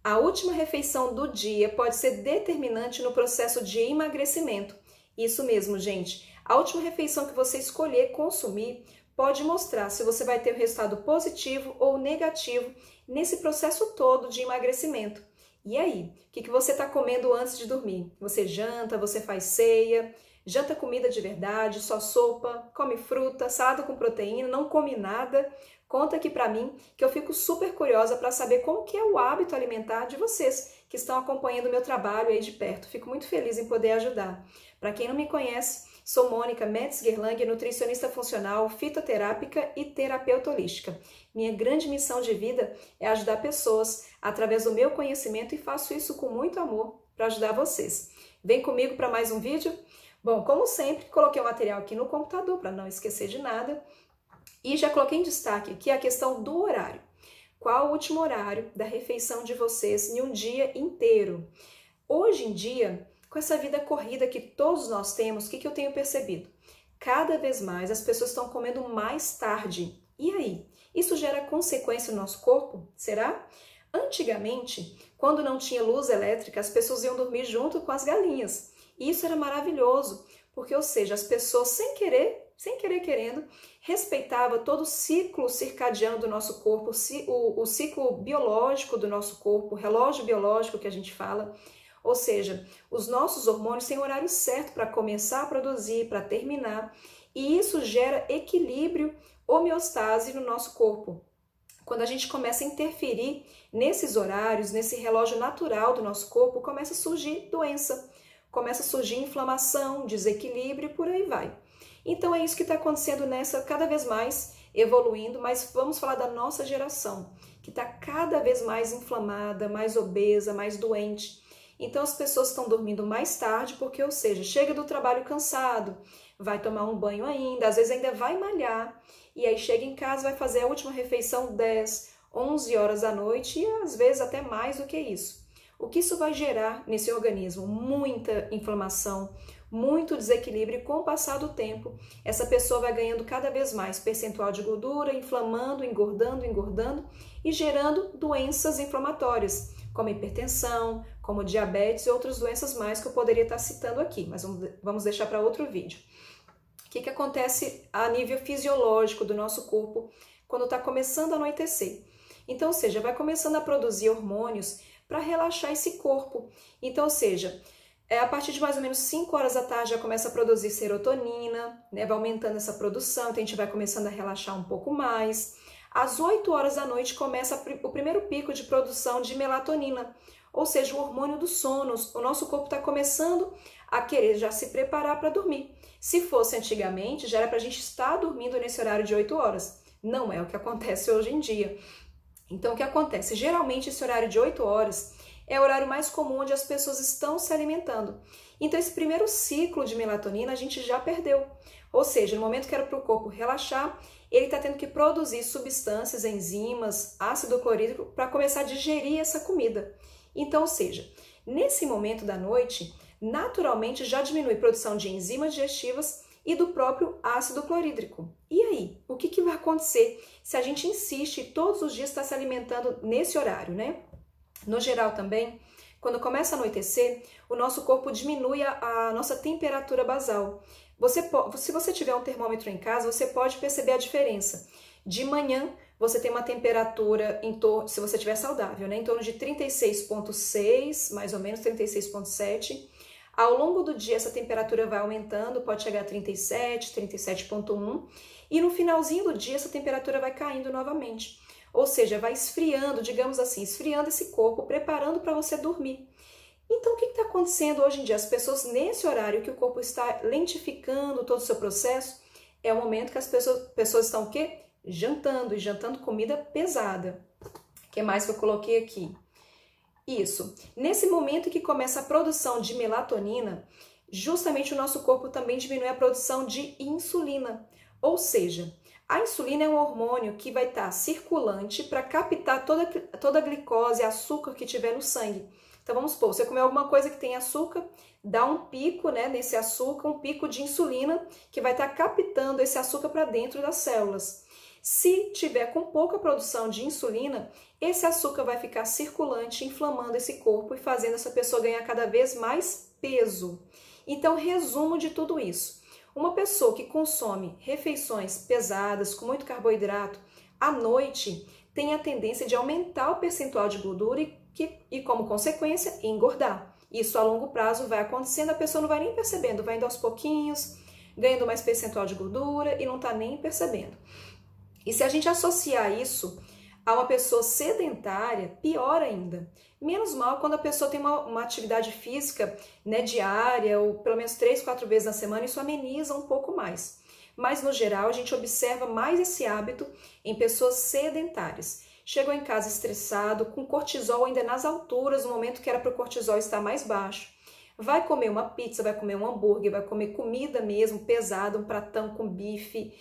A última refeição do dia pode ser determinante no processo de emagrecimento. Isso mesmo, gente. A última refeição que você escolher consumir pode mostrar se você vai ter um resultado positivo ou negativo nesse processo todo de emagrecimento. E aí, o que você está comendo antes de dormir? Você janta, você faz ceia, janta comida de verdade, só sopa, come fruta, salada com proteína, não come nada? Conta aqui pra mim que eu fico super curiosa para saber como que é o hábito alimentar de vocês que estão acompanhando o meu trabalho aí de perto. Fico muito feliz em poder ajudar. Para quem não me conhece, sou Mônica Metzger-Lang, nutricionista funcional, fitoterápica e terapeuta holística. Minha grande missão de vida é ajudar pessoas através do meu conhecimento e faço isso com muito amor para ajudar vocês. Vem comigo para mais um vídeo? Bom, como sempre, coloquei o material aqui no computador para não esquecer de nada. E já coloquei em destaque aqui a questão do horário. Qual o último horário da refeição de vocês em um dia inteiro? Hoje em dia, com essa vida corrida que todos nós temos, o que eu tenho percebido? Cada vez mais as pessoas estão comendo mais tarde. E aí? Isso gera consequência no nosso corpo? Será? Antigamente, quando não tinha luz elétrica, as pessoas iam dormir junto com as galinhas. E isso era maravilhoso, porque, ou seja, as pessoas sem querer querendo, respeitava todo o ciclo circadiano do nosso corpo, o ciclo biológico do nosso corpo, o relógio biológico que a gente fala. Ou seja, os nossos hormônios têm horário certo para começar a produzir, para terminar, e isso gera equilíbrio, homeostase no nosso corpo. Quando a gente começa a interferir nesses horários, nesse relógio natural do nosso corpo, começa a surgir doença, começa a surgir inflamação, desequilíbrio e por aí vai. Então é isso que está acontecendo nessa, cada vez mais evoluindo, mas vamos falar da nossa geração, que está cada vez mais inflamada, mais obesa, mais doente. Então as pessoas estão dormindo mais tarde porque, ou seja, chega do trabalho cansado, vai tomar um banho ainda, às vezes ainda vai malhar, e aí chega em casa, vai fazer a última refeição 10, 11 horas da noite e às vezes até mais do que isso. O que isso vai gerar nesse organismo? Muita inflamação, muito desequilíbrio, e com o passar do tempo, essa pessoa vai ganhando cada vez mais percentual de gordura, inflamando, engordando e gerando doenças inflamatórias, como hipertensão, como diabetes e outras doenças mais que eu poderia estar citando aqui, mas vamos deixar para outro vídeo. O que acontece a nível fisiológico do nosso corpo quando está começando a anoitecer? Então, ou seja, vai começando a produzir hormônios para relaxar esse corpo. Então, ou seja, a partir de mais ou menos 5 horas da tarde já começa a produzir serotonina, né? Vai aumentando essa produção, então a gente vai começando a relaxar um pouco mais. Às 8 horas da noite começa o primeiro pico de produção de melatonina, ou seja, o hormônio do sono. O nosso corpo está começando a querer já se preparar para dormir. Se fosse antigamente, já era para a gente estar dormindo nesse horário de 8 horas. Não é o que acontece hoje em dia. Então, o que acontece? Geralmente, esse horário de 8 horas é o horário mais comum onde as pessoas estão se alimentando. Então, esse primeiro ciclo de melatonina a gente já perdeu. Ou seja, no momento que era para o corpo relaxar, ele está tendo que produzir substâncias, enzimas, ácido clorídrico para começar a digerir essa comida. Então, ou seja, nesse momento da noite, naturalmente já diminui a produção de enzimas digestivas e do próprio ácido clorídrico. E aí, o que vai acontecer se a gente insiste e todos os dias está se alimentando nesse horário, né? No geral também, quando começa a anoitecer, o nosso corpo diminui a nossa temperatura basal. Se você tiver um termômetro em casa, você pode perceber a diferença. De manhã, você tem uma temperatura, se você estiver saudável, né? Em torno de 36,6, mais ou menos 36,7. Ao longo do dia, essa temperatura vai aumentando, pode chegar a 37, 37,1. E no finalzinho do dia, essa temperatura vai caindo novamente. Ou seja, vai esfriando, digamos assim, esfriando esse corpo, preparando para você dormir. Então, o que está acontecendo hoje em dia? As pessoas, nesse horário que o corpo está lentificando todo o seu processo, é o momento que as pessoas estão o quê? Jantando, e jantando comida pesada. O que mais que eu coloquei aqui? Isso. Nesse momento que começa a produção de melatonina, justamente o nosso corpo também diminui a produção de insulina. Ou seja, a insulina é um hormônio que vai estar circulante para captar toda a glicose, açúcar que tiver no sangue. Então vamos supor, você comeu alguma coisa que tem açúcar, dá um pico, né, nesse açúcar, um pico de insulina que vai estar captando esse açúcar para dentro das células. Se tiver com pouca produção de insulina, esse açúcar vai ficar circulante, inflamando esse corpo e fazendo essa pessoa ganhar cada vez mais peso. Então, resumo de tudo isso. Uma pessoa que consome refeições pesadas, com muito carboidrato, à noite, tem a tendência de aumentar o percentual de gordura e como consequência, engordar. Isso a longo prazo vai acontecendo, a pessoa não vai nem percebendo, vai indo aos pouquinhos, ganhando mais percentual de gordura e não está nem percebendo. E se a gente associar isso a uma pessoa sedentária, pior ainda. Menos mal quando a pessoa tem uma atividade física, né, diária, ou pelo menos 3, 4 vezes na semana, isso ameniza um pouco mais. Mas, no geral, a gente observa mais esse hábito em pessoas sedentárias. Chegou em casa estressado, com cortisol ainda nas alturas, no momento que era para o cortisol estar mais baixo. Vai comer uma pizza, vai comer um hambúrguer, vai comer comida mesmo, pesada, um pratão com bife.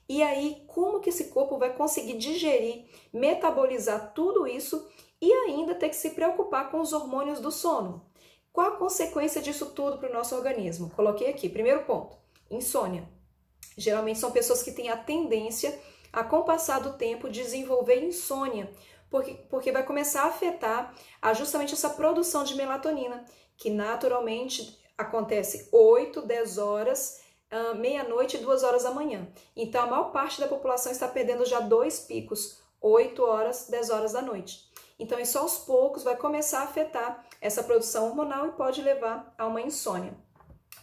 E aí, como que esse corpo vai conseguir digerir, metabolizar tudo isso e ainda ter que se preocupar com os hormônios do sono? Qual a consequência disso tudo para o nosso organismo? Coloquei aqui, primeiro ponto, insônia. Geralmente são pessoas que têm a tendência a, com o passar do tempo, desenvolver insônia, porque vai começar a afetar justamente essa produção de melatonina, que naturalmente acontece 8, 10 horas, meia-noite e 2 horas da manhã. Então, a maior parte da população está perdendo já 2 picos, 8 horas, 10 horas da noite. Então, isso aos poucos vai começar a afetar essa produção hormonal e pode levar a uma insônia.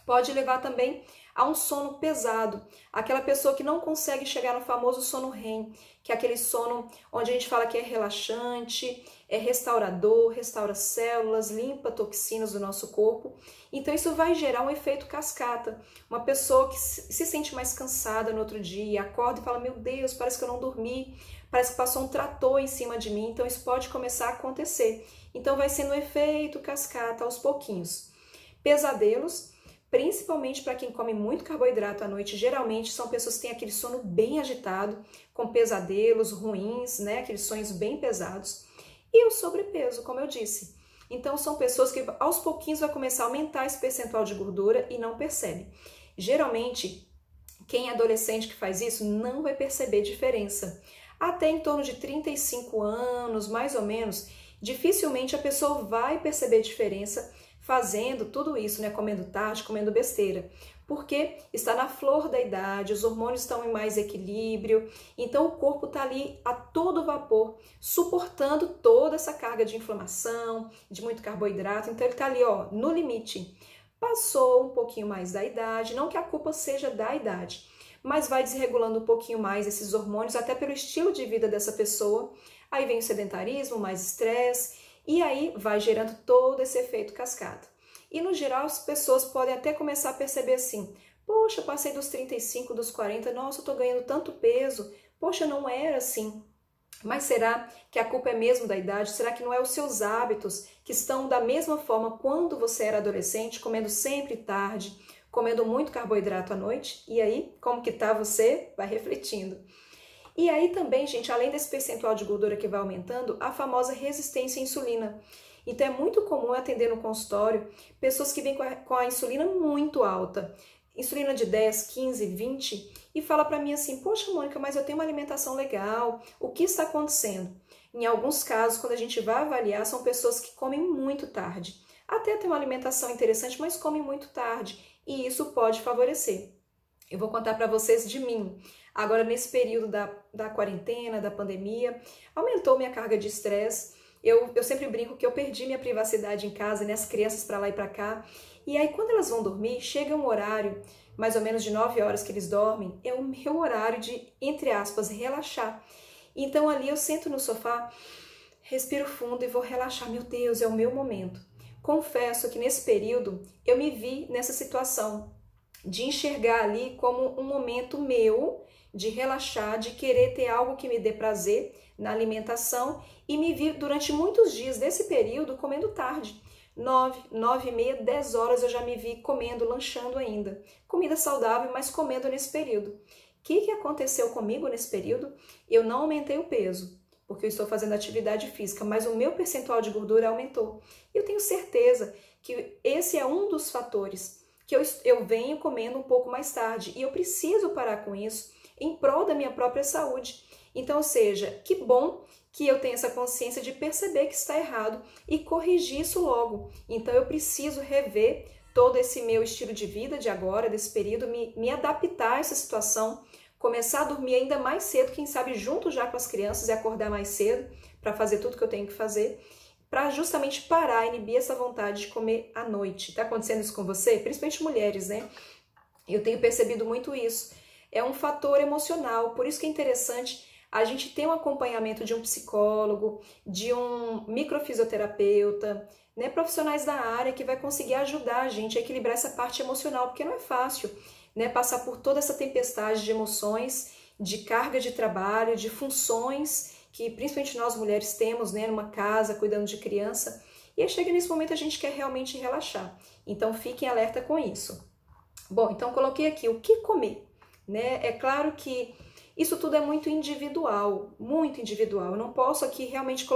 Pode levar também a um sono pesado, aquela pessoa que não consegue chegar no famoso sono REM, que é aquele sono onde a gente fala que é relaxante, é restaurador, restaura células, limpa toxinas do nosso corpo. Então isso vai gerar um efeito cascata. Uma pessoa que se sente mais cansada no outro dia, acorda e fala, meu Deus, parece que eu não dormi, parece que passou um trator em cima de mim, então isso pode começar a acontecer. Então vai sendo um efeito cascata aos pouquinhos. Pesadelos, principalmente para quem come muito carboidrato à noite, geralmente são pessoas que têm aquele sono bem agitado, com pesadelos ruins, né? Aqueles sonhos bem pesados. E o sobrepeso, como eu disse. Então, são pessoas que aos pouquinhos vai começar a aumentar esse percentual de gordura e não percebe. Geralmente, quem é adolescente que faz isso não vai perceber diferença. Até em torno de 35 anos, mais ou menos, dificilmente a pessoa vai perceber diferença fazendo tudo isso, né? Comendo tarde, comendo besteira. Porque está na flor da idade, os hormônios estão em mais equilíbrio, então o corpo está ali a todo vapor, suportando toda essa carga de inflamação, de muito carboidrato, então ele está ali, ó, no limite. Passou um pouquinho mais da idade, não que a culpa seja da idade, mas vai desregulando um pouquinho mais esses hormônios, até pelo estilo de vida dessa pessoa. Aí vem o sedentarismo, mais estresse, e aí vai gerando todo esse efeito cascata. E no geral as pessoas podem até começar a perceber assim, poxa, passei dos 35, dos 40, nossa, eu tô ganhando tanto peso, poxa, não era assim. Mas será que a culpa é mesmo da idade? Será que não é os seus hábitos que estão da mesma forma quando você era adolescente, comendo sempre tarde, comendo muito carboidrato à noite? E aí, como que tá você? Vai refletindo. E aí também, gente, além desse percentual de gordura que vai aumentando, a famosa resistência à insulina. Então é muito comum atender no consultório pessoas que vêm com a insulina muito alta, insulina de 10, 15, 20, e fala para mim assim, poxa Mônica, mas eu tenho uma alimentação legal, o que está acontecendo? Em alguns casos, quando a gente vai avaliar, são pessoas que comem muito tarde. Até tem uma alimentação interessante, mas comem muito tarde, e isso pode favorecer. Eu vou contar para vocês de mim. Agora, nesse período da quarentena, da pandemia, aumentou minha carga de estresse. Eu sempre brinco que eu perdi minha privacidade em casa, né? As crianças para lá e para cá. E aí, quando elas vão dormir, chega um horário, mais ou menos de 9 horas que eles dormem, é o meu horário de, entre aspas, relaxar. Então, ali eu sento no sofá, respiro fundo e vou relaxar. Meu Deus, é o meu momento. Confesso que nesse período eu me vi nessa situação de enxergar ali como um momento meu de relaxar, de querer ter algo que me dê prazer na alimentação e me vi durante muitos dias desse período comendo tarde. 9, 9 e meia, 10 horas eu já me vi comendo, lanchando ainda. Comida saudável, mas comendo nesse período. O que aconteceu comigo nesse período? Eu não aumentei o peso, porque eu estou fazendo atividade física, mas o meu percentual de gordura aumentou. E eu tenho certeza que esse é um dos fatores que eu venho comendo um pouco mais tarde e eu preciso parar com isso em prol da minha própria saúde. Então, ou seja, que bom que eu tenha essa consciência de perceber que está errado e corrigir isso logo. Então eu preciso rever todo esse meu estilo de vida de agora, desse período, me adaptar a essa situação, começar a dormir ainda mais cedo, quem sabe junto já com as crianças e acordar mais cedo para fazer tudo que eu tenho que fazer, para justamente parar, inibir essa vontade de comer à noite. Tá acontecendo isso com você? Principalmente mulheres, né? Eu tenho percebido muito isso. É um fator emocional, por isso que é interessante a gente ter um acompanhamento de um psicólogo, de um microfisioterapeuta, né, profissionais da área que vai conseguir ajudar a gente a equilibrar essa parte emocional, porque não é fácil, né, passar por toda essa tempestade de emoções, de carga de trabalho, de funções que principalmente nós mulheres temos, né, numa casa, cuidando de criança, e aí chega nesse momento a gente quer realmente relaxar. Então fiquem alerta com isso. Bom, então coloquei aqui o que comer, né? É claro que isso tudo é muito individual, muito individual. Eu não posso aqui realmente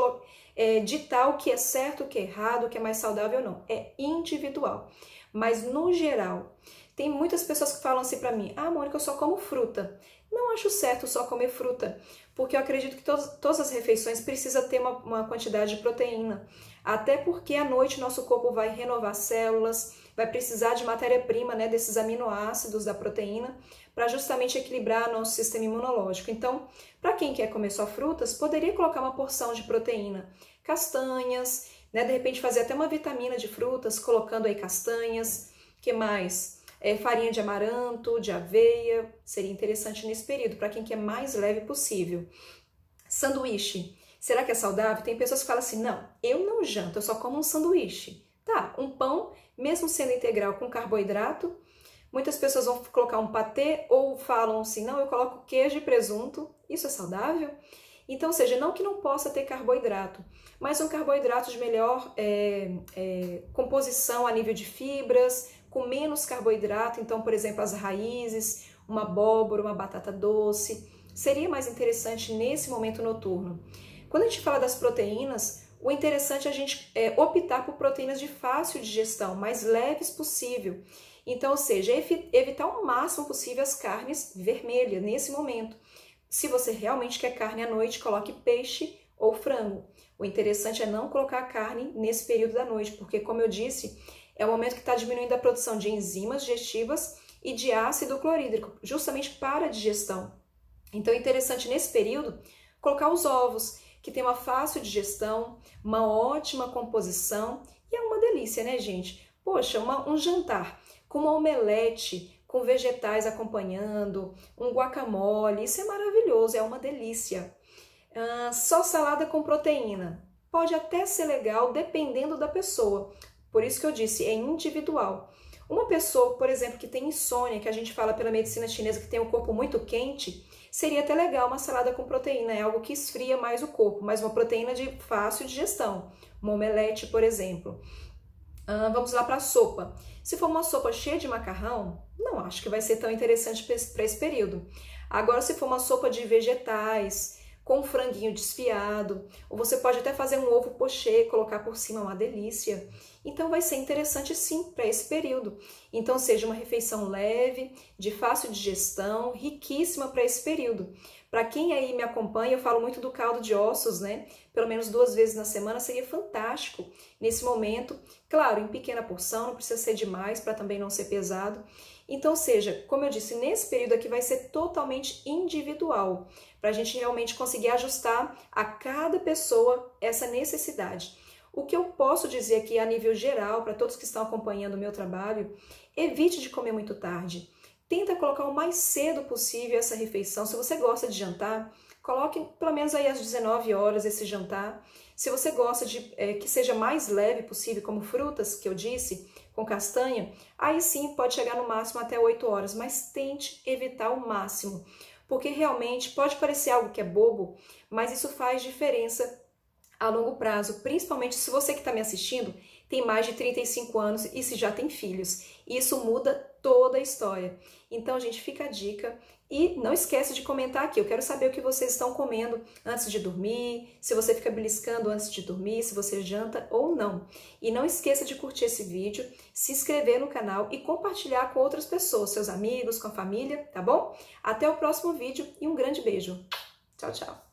ditar o que é certo, o que é errado, o que é mais saudável ou não. É individual. Mas no geral, tem muitas pessoas que falam assim pra mim: ah, Mônica, eu só como fruta. Não acho certo só comer fruta, porque eu acredito que todas as refeições precisam ter uma quantidade de proteína. Até porque à noite nosso corpo vai renovar células, vai precisar de matéria-prima, né, desses aminoácidos da proteína, para justamente equilibrar nosso sistema imunológico. Então, para quem quer comer só frutas, poderia colocar uma porção de proteína, castanhas, né, de repente fazer até uma vitamina de frutas, colocando aí castanhas, que mais? Farinha de amaranto, de aveia, seria interessante nesse período, para quem quer mais leve possível. Sanduíche, será que é saudável? Tem pessoas que falam assim: não, eu não janto, eu só como um sanduíche. Tá, um pão, mesmo sendo integral com carboidrato, muitas pessoas vão colocar um patê ou falam assim: não, eu coloco queijo e presunto, isso é saudável? Então, ou seja, não que não possa ter carboidrato, mas um carboidrato de melhor composição a nível de fibras, com menos carboidrato. Então, por exemplo, as raízes, uma abóbora, uma batata doce, seria mais interessante nesse momento noturno. Quando a gente fala das proteínas, o interessante é a gente optar por proteínas de fácil digestão, mais leves possível. Então, ou seja, evitar o máximo possível as carnes vermelhas nesse momento. Se você realmente quer carne à noite, coloque peixe ou frango. O interessante é não colocar carne nesse período da noite, porque, como eu disse, é o momento que está diminuindo a produção de enzimas digestivas e de ácido clorídrico, justamente para a digestão. Então é interessante nesse período colocar os ovos, que tem uma fácil digestão, uma ótima composição e é uma delícia, né, gente? Poxa, um jantar com uma omelete, com vegetais acompanhando, um guacamole, isso é maravilhoso, é uma delícia. Só salada com proteína, pode até ser legal dependendo da pessoa, por isso que eu disse, é individual. Uma pessoa, por exemplo, que tem insônia, que a gente fala pela medicina chinesa que tem o corpo muito quente, seria até legal uma salada com proteína, é algo que esfria mais o corpo, mas uma proteína de fácil digestão, uma omelete, por exemplo. Vamos lá para a sopa. Se for uma sopa cheia de macarrão, não acho que vai ser tão interessante para esse período. Agora, se for uma sopa de vegetais, com um franguinho desfiado, ou você pode até fazer um ovo pochê, colocar por cima, uma delícia. Então vai ser interessante sim para esse período. Então seja uma refeição leve, de fácil digestão, riquíssima para esse período. Para quem aí me acompanha, eu falo muito do caldo de ossos, né? Pelo menos 2 vezes na semana seria fantástico nesse momento. Claro, em pequena porção, não precisa ser demais para também não ser pesado. Então, seja, como eu disse, nesse período aqui vai ser totalmente individual, para a gente realmente conseguir ajustar a cada pessoa essa necessidade. O que eu posso dizer aqui a nível geral, para todos que estão acompanhando o meu trabalho, evite de comer muito tarde. Tenta colocar o mais cedo possível essa refeição. Se você gosta de jantar, coloque pelo menos aí às 19 horas esse jantar. Se você gosta de que seja mais leve possível, como frutas, que eu disse, com castanha, aí sim pode chegar no máximo até 8 horas, mas tente evitar o máximo, porque realmente pode parecer algo que é bobo, mas isso faz diferença a longo prazo, principalmente se você que está me assistindo tem mais de 35 anos e se já tem filhos. Isso muda toda a história. Então, gente, fica a dica. E não esquece de comentar aqui. Eu quero saber o que vocês estão comendo antes de dormir, se você fica beliscando antes de dormir, se você janta ou não. E não esqueça de curtir esse vídeo, se inscrever no canal e compartilhar com outras pessoas, seus amigos, com a família, tá bom? Até o próximo vídeo e um grande beijo. Tchau, tchau.